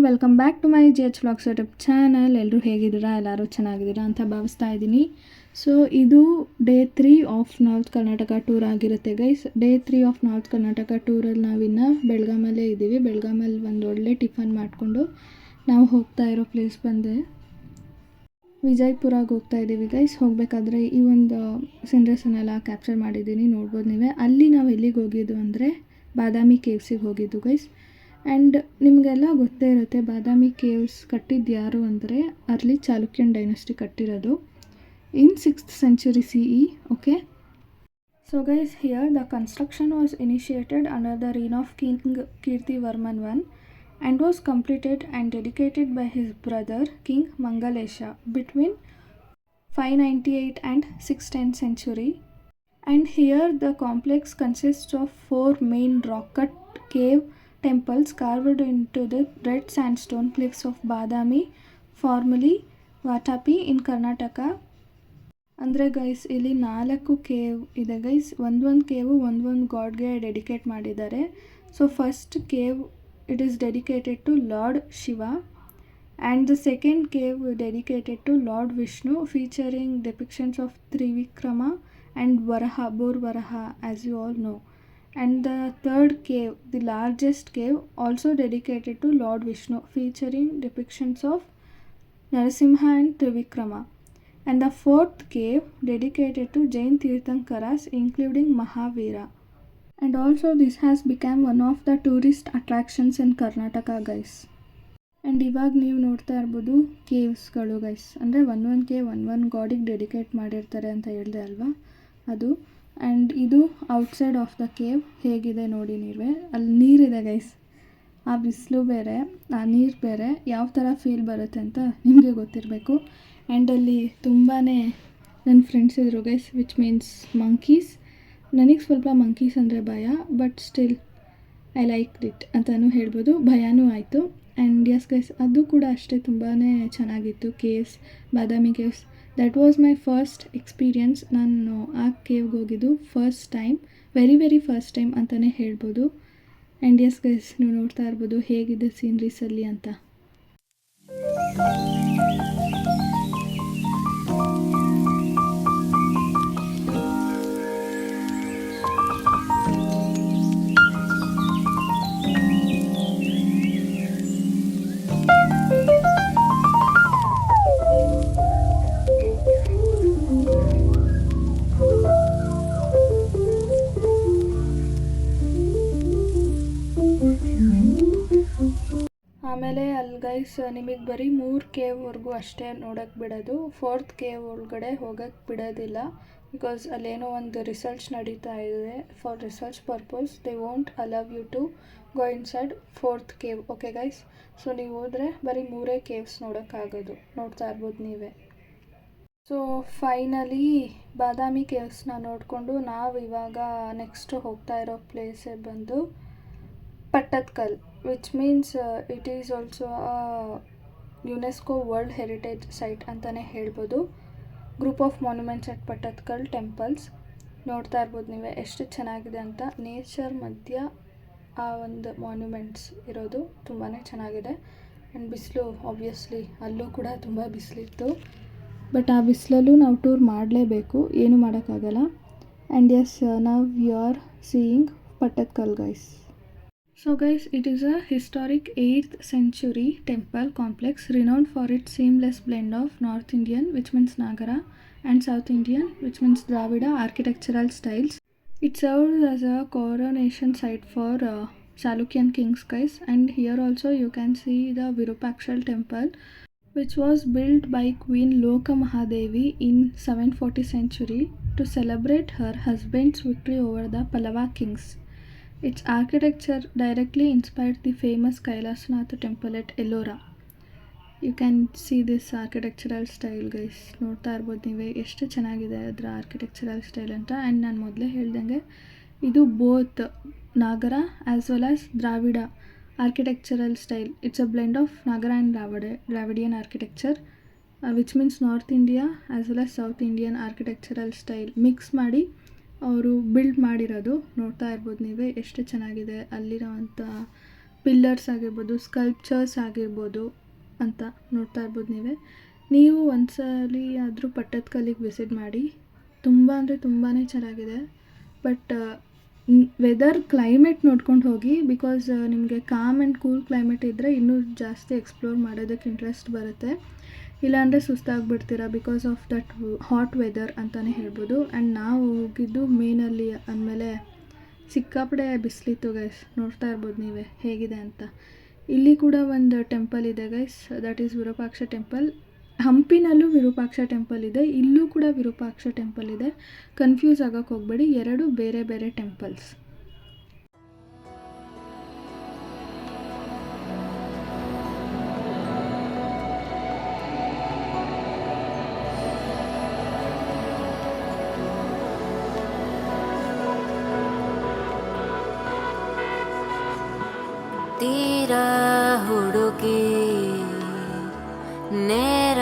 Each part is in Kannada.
Welcome back to my GH vlogs YouTube channel. ಎಲ್ಲರೂ ಹೇಗಿದ್ದೀರಾ? ಎಲ್ಲರೂ ಚೆನ್ನಾಗಿದ್ದೀರಾ ಅಂತ ಭಾವಿಸ್ತಾ ಇದ್ದೀನಿ. ಸೊ ಇದು day 3 of north Karnataka tour ಆಗಿರುತ್ತೆ ಗೈಸ್. ಡೇ 3 ಆಫ್ ನಾರ್ತ್ ಕರ್ನಾಟಕ ಟೂರಲ್ಲಿ ನಾವಿನ್ನು ಬೆಳಗಾಮಲ್ಲೇ ಇದ್ದೀವಿ. ಬೆಳಗಾಮಲ್ಲಿ ಒಂದು ಒಳ್ಳೆ ಟಿಫನ್ ಮಾಡಿಕೊಂಡು ನಾವು ಹೋಗ್ತಾ ಇರೋ ಪ್ಲೇಸ್ ಬಂದೆ ವಿಜಯಪುರಾಗೆ ಹೋಗ್ತಾ ಇದ್ದೀವಿ ಗೈಸ್. ಹೋಗಬೇಕಾದ್ರೆ ಈ ಒಂದು ಸೀನರೀಸನ್ನೆಲ್ಲ ಕ್ಯಾಪ್ಚರ್ ಮಾಡಿದ್ದೀನಿ, ನೋಡ್ಬೋದು ನೀವೇ. ಅಲ್ಲಿ ನಾವು ಎಲ್ಲಿಗೆ ಹೋಗಿದ್ದು ಅಂದರೆ ಬಾದಾಮಿ ಕೇವ್ಸಿಗೆ ಹೋಗಿದ್ದು ಗೈಸ್. ಆ್ಯಂಡ್ ನಿಮಗೆಲ್ಲ ಗೊತ್ತೇ ಇರುತ್ತೆ ಬಾದಾಮಿ ಕೇವ್ಸ್ ಕಟ್ಟಿದ್ದು ಯಾರು ಅಂದರೆ ಅರ್ಲಿ ಚಾಲುಕ್ಯನ್ ಡೈನೆಸ್ಟಿ ಕಟ್ಟಿರೋದು in 6th century CE. Okay, so guys here the construction was initiated under the reign of King Kirtivarman I and was completed and dedicated by his brother King Mangalesha between 598 and 610 century. And here the complex consists of 4 main rock-cut cave temples carved into the red sandstone cliffs of Badami, formerly Vatapi in Karnataka. ಅಂದರೆ ಗೈಸ್ ಇಲ್ಲಿ 4 ಕೇವ್ ಇದೆ ಗೈಸ್. ಒಂದೊಂದು ಕೇವು ಒಂದೊಂದು ಗಾಡ್ಗೆ ಡೆಡಿಕೇಟ್ ಮಾಡಿದ್ದಾರೆ. So first cave it is dedicated to lord Shiva and the second cave dedicated to lord Vishnu, featuring depictions of Trivikrama and Varaha, Bor Varaha, as you all know. And the third cave, the largest cave, also dedicated to Lord Vishnu, featuring depictions of Narasimha and Trivikrama. And the fourth cave, dedicated to Jain Tirthankaras, including Mahavira. And also this has become one of the tourist attractions in Karnataka, guys. And ಇವಾಗ ನೀವು ನೋಡ್ತಾ ಇರ್ಬೋದು ಕೇವ್ಸ್ಗಳು ಗೈಸ್. ಅಂದರೆ ಒಂದೊಂದು ಕೇವ್ ಒಂದೊಂದು ಗಾಡಿಗೆ ಡೆಡಿಕೇಟ್ ಮಾಡಿರ್ತಾರೆ ಅಂತ ಹೇಳಿದೆ ಅಲ್ವಾ, ಅದು. ಆ್ಯಂಡ್ ಇದು ಔಟ್ಸೈಡ್ ಆಫ್ ದ ಕೇವ್ ಹೇಗಿದೆ ನೋಡಿ ನೀವೇ. ಅಲ್ಲಿ ನೀರಿದೆ ಗೈಸ್, ಆ ಬಿಸಿಲು ಬೇರೆ ಆ ನೀರು ಬೇರೆ, ಯಾವ ಥರ ಫೀಲ್ ಬರುತ್ತೆ ಅಂತ ನಿಮಗೆ ಗೊತ್ತಿರಬೇಕು. ಆ್ಯಂಡ್ ಅಲ್ಲಿ ತುಂಬಾ ನನ್ನ ಫ್ರೆಂಡ್ಸ್ ಇದ್ರು ಗೈಸ್, ವಿಚ್ ಮೀನ್ಸ್ ಮಂಕೀಸ್. ನನಗೆ ಸ್ವಲ್ಪ ಮಂಕೀಸ್ ಅಂದರೆ ಭಯ, but still I like it ಅಂತಲೂ ಹೇಳ್ಬೋದು, ಭಯನೂ ಆಯಿತು. ಆ್ಯಂಡ್ ಯಸ್ ಗೈಸ್, ಅದು ಕೂಡ ಅಷ್ಟೇ ತುಂಬಾ ಚೆನ್ನಾಗಿತ್ತು. Caves, Badami caves, that was my first experience. ನಾನು ಆ ಕೇವ್ಗೆ ಹೋಗಿದ್ದು first time, very first time ಅಂತಲೇ ಹೇಳ್ಬೋದು. ಆ್ಯಂಡ್ ಯಸ್ ಗೈಸ್, ನೀವು ನೋಡ್ತಾ ಇರ್ಬೋದು ಹೇಗಿದೆ ಸೀನ್ರೀಸಲ್ಲಿ ಅಂತ. ಆಮೇಲೆ ಅಲ್ಲಿ ಗೈಸ್ ನಿಮಗೆ ಬರೀ 3 ಕೇವ್ವರೆಗೂ ಅಷ್ಟೇ ನೋಡೋಕ್ಕೆ ಬಿಡೋದು. 4th ಕೇವ್ ಒಳಗಡೆ ಹೋಗೋಕ್ಕೆ ಬಿಡೋದಿಲ್ಲ, ಬಿಕಾಸ್ ಅಲ್ಲೇನೋ ಒಂದು ರಿಸರ್ಚ್ ನಡೀತಾ ಇದೆ. For research purpose they won't allow you to go inside 4th cave. Okay guys, so ನೀವು ಹೋದರೆ ಬರೀ 3 ಕೇವ್ಸ್ ನೋಡೋಕ್ಕಾಗೋದು, ನೋಡ್ತಾ ಇರ್ಬೋದು ನೀವೇ. ಸೊ ಫೈನಲಿ ಬಾದಾಮಿ ಕೇವ್ಸ್ನ ನೋಡಿಕೊಂಡು ನಾವು ಇವಾಗ ನೆಕ್ಸ್ಟ್ ಹೋಗ್ತಾ ಇರೋ ಪ್ಲೇಸೇ ಬಂದು Pattadakal, which means it is also UNESCO world heritage site ಅಂತಲೇ ಹೇಳ್ಬೋದು. Group of monuments at Pattadakal temples. ನೋಡ್ತಾ ಇರ್ಬೋದು ನೀವೇ ಎಷ್ಟು ಚೆನ್ನಾಗಿದೆ ಅಂತ. ನೇಚರ್ ಮಧ್ಯ ಆ ಒಂದು ಮಾನ್ಯುಮೆಂಟ್ಸ್ ಇರೋದು ತುಂಬಾ ಚೆನ್ನಾಗಿದೆ. ಆ್ಯಂಡ್ ಬಿಸಿಲು ಆಬ್ವಿಯಸ್ಲಿ ಅಲ್ಲೂ ಕೂಡ ತುಂಬ ಬಿಸಿಲಿತ್ತು, ಬಟ್ ಆ ಬಿಸಿಲಲ್ಲೂ ನಾವು ಟೂರ್ ಮಾಡಲೇಬೇಕು, ಏನೂ ಮಾಡೋಕ್ಕಾಗಲ್ಲ. ಆ್ಯಂಡ್ ಎಸ್, ನಾವು you are seeing Pattadakal guys. So guys, it is a historic 8th century temple complex renowned for its seamless blend of North Indian, which means Nagara, and South Indian, which means Dravida architectural styles. It served as a coronation site for Chalukyan kings guys. And here also you can see the Virupakshal temple, which was built by Queen Loka Mahadevi in 740th century to celebrate her husband's victory over the Pallava kings. Its architecture directly inspired the famous Kailasanath temple at Ellora. You can see this architectural style guys. ನೋಡ್ತಾ ಇರ್ಬೋದು ನೀವೇ ಎಷ್ಟು ಚೆನ್ನಾಗಿದೆ ಅದರ ಆರ್ಕಿಟೆಕ್ಚರಲ್ ಸ್ಟೈಲ್ ಅಂತ. ಆ್ಯಂಡ್ ನಾನು ಮೊದಲೇ ಹೇಳ್ದಂಗೆ ಇದು both Nagara as well as Dravida architectural style. It's a blend of Nagara and Dravidian architecture, which means north India as well as south Indian architectural style mix ಮಾಡಿ ಅವರು ಬಿಲ್ಡ್ ಮಾಡಿರೋದು. ನೋಡ್ತಾ ಇರ್ಬೋದು ನೀವೇ ಎಷ್ಟು ಚೆನ್ನಾಗಿದೆ. ಅಲ್ಲಿರೋವಂಥ ಪಿಲ್ಲರ್ಸ್ ಆಗಿರ್ಬೋದು, ಸ್ಕಲ್ಪ್ಚರ್ಸ್ ಆಗಿರ್ಬೋದು ಅಂತ ನೋಡ್ತಾ ಇರ್ಬೋದು ನೀವು ಒಂದ್ಸಲಿ ಆದರೂ ಪಟ್ಟದಕಲ್ಲಿಗೆ ವಿಸಿಟ್ ಮಾಡಿ. ತುಂಬ ಅಂದರೆ ತುಂಬಾ ಚೆನ್ನಾಗಿದೆ. ಬಟ್ ವೆದರ್ ಕ್ಲೈಮೇಟ್ ನೋಡ್ಕೊಂಡು ಹೋಗಿ, ಬಿಕಾಸ್ ನಿಮಗೆ ಕಾಮ್ ಆ್ಯಂಡ್ ಕೂಲ್ ಕ್ಲೈಮೇಟ್ ಇದ್ದರೆ ಇನ್ನೂ ಜಾಸ್ತಿ ಎಕ್ಸ್ಪ್ಲೋರ್ ಮಾಡೋದಕ್ಕೆ ಇಂಟ್ರೆಸ್ಟ್ ಬರುತ್ತೆ. ಇಲ್ಲಾಂದರೆ ಸುಸ್ತಾಗ್ಬಿಡ್ತೀರಾ because of that hot weather ಅಂತಲೇ ಹೇಳ್ಬೋದು. ಆ್ಯಂಡ್ ನಾವು ಹೋಗಿದ್ದು ಮೇನಲ್ಲಿ ಅಂದಮೇಲೆ ಸಿಕ್ಕಾಪಡೆ ಬಿಸಿಲಿತ್ತು ಗೈಸ್. ನೋಡ್ತಾ ಇರ್ಬೋದು ನೀವೇ ಹೇಗಿದೆ ಅಂತ. ಇಲ್ಲಿ ಕೂಡ ಒಂದು ಟೆಂಪಲ್ ಇದೆ guys, that is Virupaksha temple. ಹಂಪಿನಲ್ಲೂ ವಿರೂಪಾಕ್ಷ ಟೆಂಪಲ್ ಇದೆ, ಇಲ್ಲೂ ಕೂಡ ವಿರೂಪಾಕ್ಷ ಟೆಂಪಲ್ ಇದೆ. ಕನ್ಫ್ಯೂಸ್ ಆಗೋಕ್ಕೆ ಹೋಗಬೇಡಿ, ಎರಡು ಬೇರೆ ಬೇರೆ ಟೆಂಪಲ್ಸ್. ತೀರ ಹುಡುಕಿ ನೇರ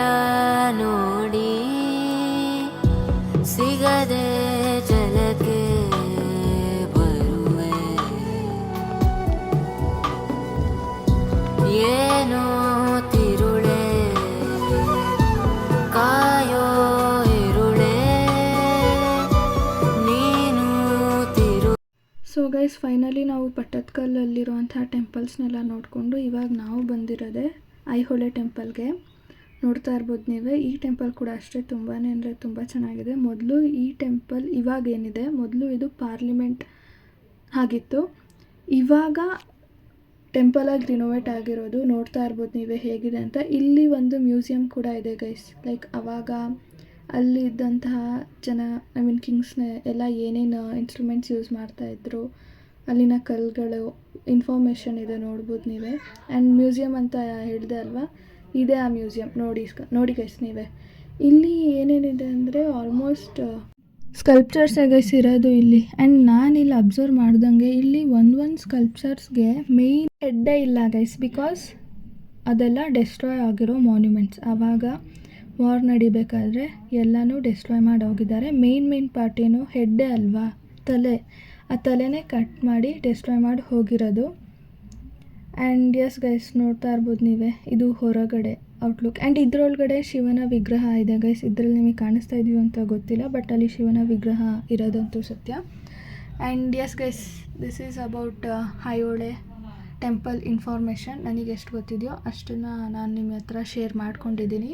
ನೋಡಿ ಸಿಗದೆ ಜಲಕ್ಕೆ ಬರುವೆ, ಏನೋ ತಿರುಳೆ ಕಾಯೋ ಇರುಳೆ ನೀನು ತಿರು. ಸೊ ಗೈಸ್, ಫೈನಲಿ ನಾವು ಪಟ್ಟದಕಲ್ಲಲ್ಲಿರುವಂಥ ಟೆಂಪಲ್ಸ್ನೆಲ್ಲ ನೋಡಿಕೊಂಡು ಇವಾಗ ನಾವು ಬಂದಿರೋದೆ ಐಹೊಳೆ ಟೆಂಪಲ್ಗೆ. ನೋಡ್ತಾ ಇರ್ಬೋದು ನೀವೇ. ಈ ಟೆಂಪಲ್ ಕೂಡ ಅಷ್ಟೇ ತುಂಬಾ ಅಂದರೆ ತುಂಬ ಚೆನ್ನಾಗಿದೆ. ಮೊದಲು ಈ ಟೆಂಪಲ್ ಇವಾಗೇನಿದೆ, ಮೊದಲು ಇದು ಪಾರ್ಲಿಮೆಂಟ್ ಆಗಿತ್ತು. ಇವಾಗ ಟೆಂಪಲಾಗಿ ರಿನೋವೇಟ್ ಆಗಿರೋದು. ನೋಡ್ತಾ ಇರ್ಬೋದು ನೀವೇ ಹೇಗಿದೆ ಅಂತ. ಇಲ್ಲಿ ಒಂದು ಮ್ಯೂಸಿಯಂ ಕೂಡ ಇದೆ ಗೈಸ್. ಲೈಕ್ ಅವಾಗ ಅಲ್ಲಿ ಇದ್ದಂತಹ ಜನ, ಐ ಮೀನ್ ಕಿಂಗ್ಸ್ನೇ ಎಲ್ಲ ಏನೇನು ಇನ್ಸ್ಟ್ರೂಮೆಂಟ್ಸ್ ಯೂಸ್ ಮಾಡ್ತಾಯಿದ್ರು, ಅಲ್ಲಿನ ಕಲ್ಲುಗಳು, ಇನ್ಫಾರ್ಮೇಷನ್ ಇದೆ ನೋಡ್ಬೋದು ನೀವೇ. ಆ್ಯಂಡ್ ಮ್ಯೂಸಿಯಂ ಅಂತ ಹೇಳಿದೆ ಅಲ್ವಾ, ಇದೇ ಆ ಮ್ಯೂಸಿಯಂ. ನೋಡಿ ಗೈಸ್ ನೀವೇ. ಇಲ್ಲಿ ಏನೇನಿದೆ ಅಂದರೆ ಆಲ್ಮೋಸ್ಟ್ ಸ್ಕಲ್ಪ್ಚರ್ಸೇ ಗೈಸ್ ಇರೋದು ಇಲ್ಲಿ. ಆ್ಯಂಡ್ ನಾನು ಇಲ್ಲಿ ಅಬ್ಸರ್ವ್ ಮಾಡ್ದಂಗೆ ಇಲ್ಲಿ ಒಂದು ಸ್ಕಲ್ಪ್ಚರ್ಸ್ಗೆ ಮೇಯ್ನ್ ಹೆಡ್ಡೇ ಇಲ್ಲ ಗೈಸ್, ಬಿಕಾಸ್ ಅದೆಲ್ಲ ಡೆಸ್ಟ್ರಾಯ್ ಆಗಿರೋ ಮಾನ್ಯುಮೆಂಟ್ಸ್. ಆವಾಗ ವಾರ್ ನಡಿಬೇಕಾದ್ರೆ ಎಲ್ಲನೂ ಡೆಸ್ಟ್ರಾಯ್ ಮಾಡಿ ಹೋಗಿದ್ದಾರೆ. ಮೇನ್ ಪಾರ್ಟ್ ಏನು, ಹೆಡ್ಡೇ ಅಲ್ವಾ, ತಲೆ. ಆ ತಲೆನೇ ಕಟ್ ಮಾಡಿ ಡೆಸ್ಟ್ರಾಯ್ ಮಾಡಿ ಹೋಗಿರೋದು. ಆ್ಯಂಡ್ ಎಸ್ ಗೈಸ್, ನೋಡ್ತಾ ಇರ್ಬೋದು ನೀವೇ, ಇದು ಹೊರಗಡೆ ಔಟ್ಲುಕ್. ಆ್ಯಂಡ್ ಇದರೊಳಗಡೆ ಶಿವನ ವಿಗ್ರಹ ಇದೆ ಗೈಸ್. ಇದರಲ್ಲಿ ನಿಮಗೆ ಕಾಣಿಸ್ತಾ ಇದೆಯೋ ಅಂತ ಗೊತ್ತಿಲ್ಲ, ಬಟ್ ಅಲ್ಲಿ ಶಿವನ ವಿಗ್ರಹ ಇರೋದಂತೂ ಸತ್ಯ. And yes guys, this is about Aihole temple information. ನನಗೆ ಎಷ್ಟು ಗೊತ್ತಿದೆಯೋ ಅಷ್ಟನ್ನು ನಾನು ನಿಮ್ಮ ಹತ್ರ ಶೇರ್ ಮಾಡ್ಕೊಂಡಿದ್ದೀನಿ.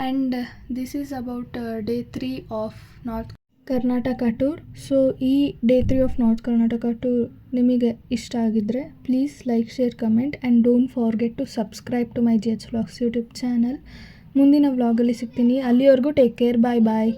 And this is about day 3 of north Karnataka tour. So ಈ day 3 of north Karnataka tour ನಿಮಗೆ ಇಷ್ಟ ಆಗಿದ್ದರೆ please like, share, comment and don't forget to subscribe to my GH vlogs YouTube channel. ಮುಂದಿನ ವ್ಲಾಗಲ್ಲಿ ಸಿಗ್ತೀನಿ. ಅಲ್ಲಿವರೆಗೂ ಟೇಕ್ ಕೇರ್. ಬಾಯ್.